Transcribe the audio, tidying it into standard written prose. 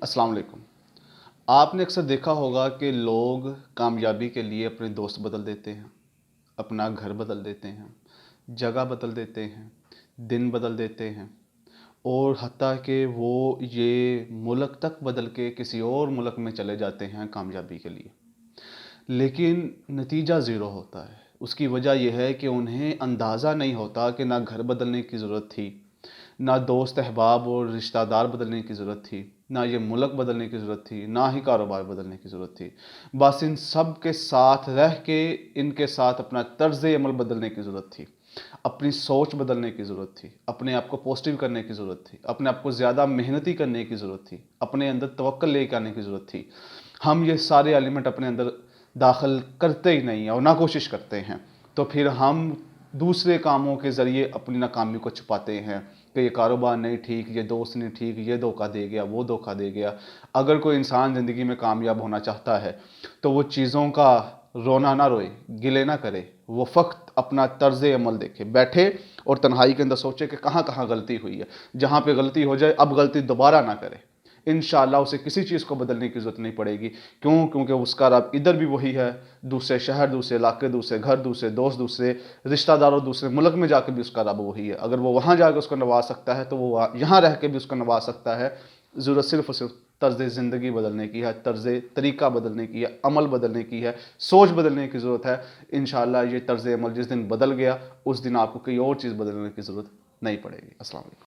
अस्सलाम वालेकुम। आपने अक्सर देखा होगा कि लोग कामयाबी के लिए अपने दोस्त बदल देते हैं, अपना घर बदल देते हैं, जगह बदल देते हैं, दिन बदल देते हैं और हत्ता कि वो ये मुल्क तक बदल के किसी और मुल्क में चले जाते हैं कामयाबी के लिए। लेकिन नतीजा ज़ीरो होता है। उसकी वजह यह है कि उन्हें अंदाज़ा नहीं होता कि ना घर बदलने की ज़रूरत थी, ना दोस्त अहबाब और रिश्तेदार बदलने की ज़रूरत थी, ना ये मुल्क बदलने की ज़रूरत थी, ना ही कारोबार बदलने की ज़रूरत थी। बस इन सब के साथ रह के इनके साथ अपना तर्ज़ अमल बदलने की ज़रूरत थी, अपनी सोच बदलने की ज़रूरत थी, अपने आप को पॉजिटिव करने की ज़रूरत थी, अपने आप को ज़्यादा मेहनती करने की ज़रूरत थी, अपने अंदर तवक्कुल लेके आने की ज़रूरत थी। हम ये सारे एलिमेंट अपने अंदर दाखिल करते ही नहीं हैं और ना कोशिश करते हैं, तो फिर हम दूसरे कामों के ज़रिए अपनी नाकामी को छुपाते हैं कि ये कारोबार नहीं ठीक, ये दोस्त नहीं ठीक, ये धोखा दे गया, वो धोखा दे गया। अगर कोई इंसान ज़िंदगी में कामयाब होना चाहता है तो वो चीज़ों का रोना ना रोए, गिले ना करे, वो फ़क़्त अपना तर्ज़ अमल देखे, बैठे और तन्हाई के अंदर सोचे कि कहाँ कहाँ गलती हुई है। जहाँ पे गलती हो जाए अब गलती दोबारा ना करे। इंशाअल्लाह उसे किसी चीज़ को बदलने की ज़रूरत नहीं पड़ेगी। क्यों? क्योंकि उसका रब इधर भी वही है, दूसरे शहर, दूसरे इलाके, दूसरे घर, दूसरे दोस्त, दूसरे रिश्तेदारों, दूसरे मुल्क में जाकर भी उसका रब वही है। अगर वो वहाँ जाकर उसको नवाज सकता है तो वो यहाँ रह के भी उसको नवाज सकता है। ज़रूरत सिर्फ़ और सिर्फ तर्ज़ ज़िंदगी बदलने की है, तर्ज़ तरीक़ा बदलने की है, अमल बदलने की है, सोच बदलने की ज़रूरत है। इंशाअल्लाह ये तर्ज़ अमल जिस दिन बदल गया उस दिन आपको कोई और चीज़ बदलने की ज़रूरत नहीं पड़ेगी। अस्सलाम वालेकुम।